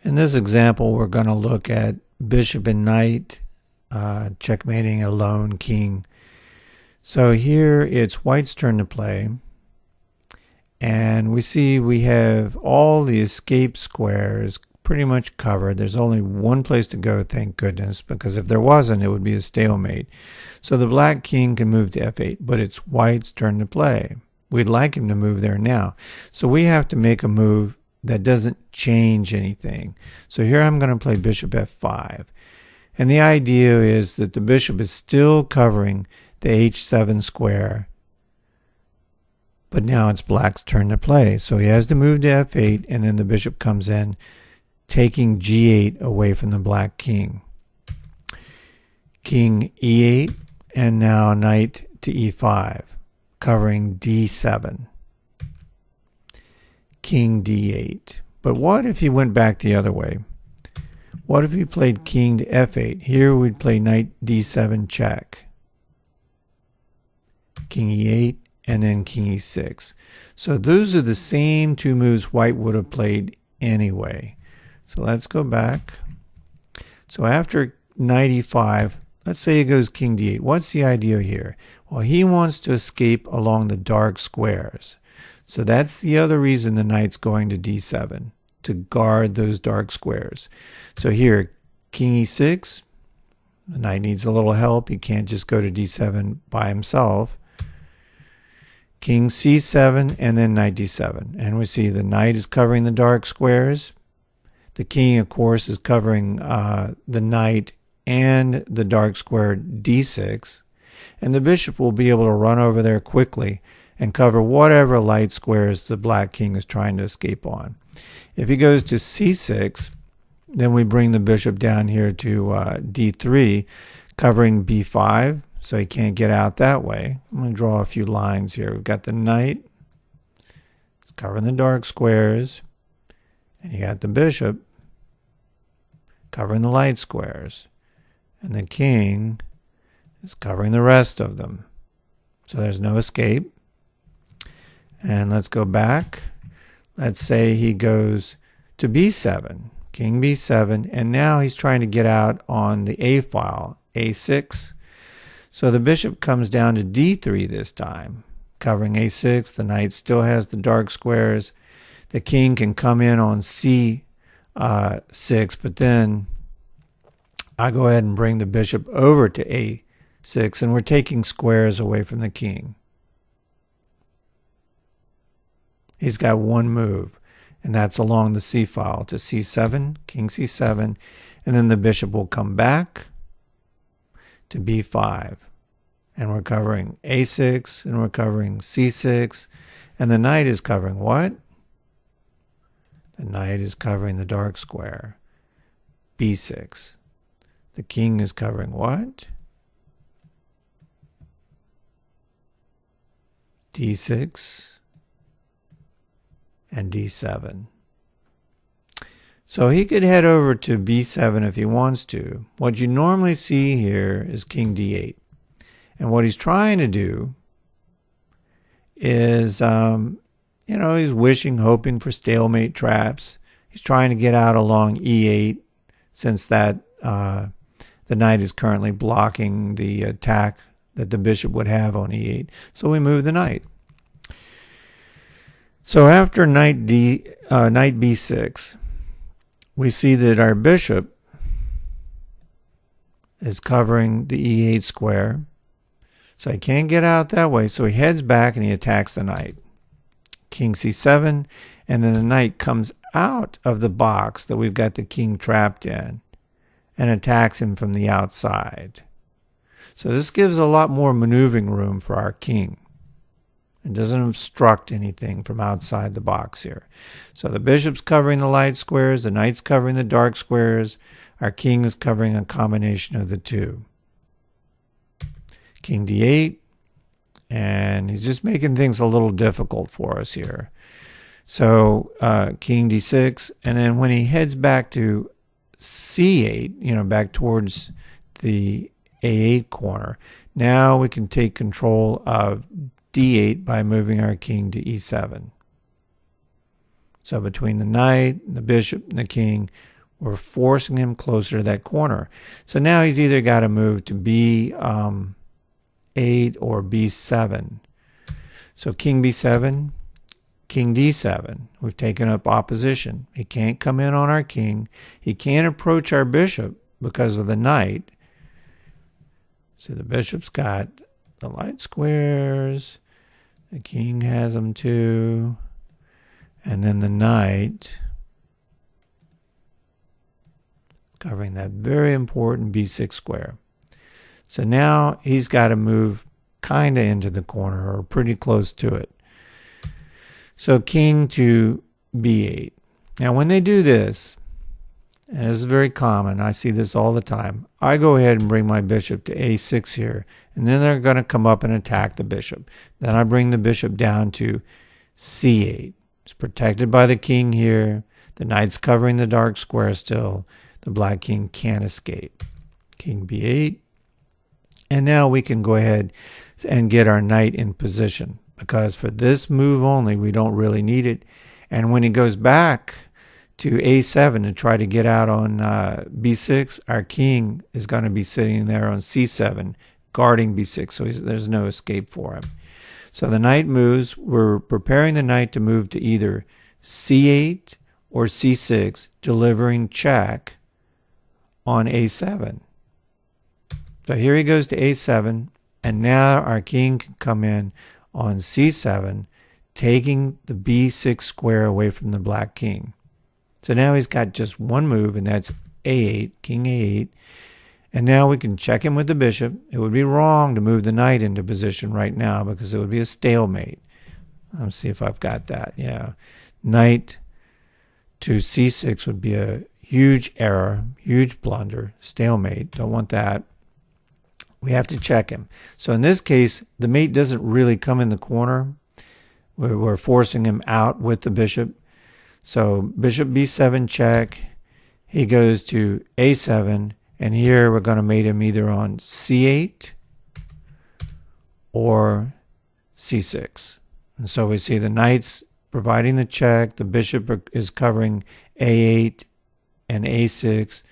In this example, we're going to look at bishop and knight, checkmating a lone king. So here it's white's turn to play. And we see we have all the escape squares pretty much covered. There's only one place to go, thank goodness, because if there wasn't, it would be a stalemate. So the black king can move to f8, but it's white's turn to play. We'd like him to move there now. So we have to make a move that doesn't change anything. So here I'm going to play bishop f5. And the idea is that the bishop is still covering the h7 square, but now it's black's turn to play. So he has to move to f8, and then the bishop comes in, taking g8 away from the black king. King e8, and now knight to e5, covering d7. King d8. But what if he went back the other way? What if he played king to f8? Here we'd play knight d7 check. King e8, and then king e6. So those are the same two moves white would have played anyway. So let's go back. So after knight e5, let's say he goes king d8. What's the idea here? Well, he wants to escape along the dark squares. So that's the other reason the knight's going to d7, to guard those dark squares. So here, king e6, the knight needs a little help. He can't just go to d7 by himself. King c7, and then knight d7. And we see the knight is covering the dark squares. The king, of course, is covering the knight and the dark square d6. And the bishop will be able to run over there quickly and cover whatever light squares the black king is trying to escape on. If he goes to c6, then we bring the bishop down here to d3, covering b5. So he can't get out that way. I'm going to draw a few lines here. We've got the knight covering the dark squares, and you got the bishop covering the light squares, and the king is covering the rest of them. So there's no escape. And let's go back. Let's say he goes to b7, king b7, and now he's trying to get out on the a file, a6. So the bishop comes down to d3 this time, covering a6. The knight still has the dark squares. The king can come in on c6, but then I go ahead and bring the bishop over to a6, and we're taking squares away from the king. He's got one move, and that's along the c file to c7, king c7, and then the bishop will come back to b5, and we're covering a6, and we're covering c6, and the knight is covering what? The knight is covering the dark square, b6. The king is covering what? d6 and d7. So he could head over to b7 if he wants to. What you normally see here is king d8. And what he's trying to do is, he's wishing, hoping for stalemate traps. He's trying to get out along e8, since that the knight is currently blocking the attack that the bishop would have on e8. So we move the knight. So after knight b6, we see that our bishop is covering the e8 square. So he can't get out that way. So he heads back and he attacks the knight. King c7, and then the knight comes out of the box that we've got the king trapped in and attacks him from the outside. So this gives a lot more maneuvering room for our king. It doesn't obstruct anything from outside the box here. So the bishop's covering the light squares, the knight's covering the dark squares, our king is covering a combination of the two. King d8, and he's just making things a little difficult for us here. So king d6, and then when he heads back to c8, back towards the a8 corner, now we can take control of d8 by moving our king to e7. So between the knight, the bishop, and the king, We're forcing him closer to that corner. So now he's either got to move to B8 or B7. So king B7, king D7. We've taken up opposition. He can't come in on our king. He can't approach our bishop because of the knight. So the bishop's got the light squares. The king has them too. And then the knight covering that very important B6 square. So now he's got to move kind of into the corner or pretty close to it. So king to B8. Now when they do this, and this is very common, I see this all the time, I go ahead and bring my bishop to A6 here, and then they're going to come up and attack the bishop. Then I bring the bishop down to C8. It's protected by the king here. The knight's covering the dark square still. The black king can't escape. King B8. And now we can go ahead and get our knight in position, because for this move only, we don't really need it. And when he goes back to A7 to try to get out on B6, our king is going to be sitting there on C7, guarding B6, so there's no escape for him. So the knight moves. We're preparing the knight to move to either C8 or C6, delivering check on A7. So here he goes to A7, and now our king can come in on C7, taking the B6 square away from the black king. So now he's got just one move, and that's A8, king A8. And now we can check him with the bishop. It would be wrong to move the knight into position right now because it would be a stalemate. Let's see if I've got that. Yeah. Knight to C6 would be a huge error, huge blunder, stalemate. Don't want that. We have to check him. So in this case, the mate doesn't really come in the corner. We're forcing him out with the bishop. So bishop B7 check. He goes to A7. And here we're going to mate him either on C8 or C6. And so we see the knight's providing the check. The bishop is covering A8 and A6.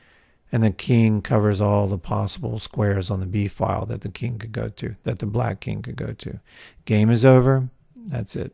And the king covers all the possible squares on the B file that the king could go to, that the black king could go to. Game is over. That's it.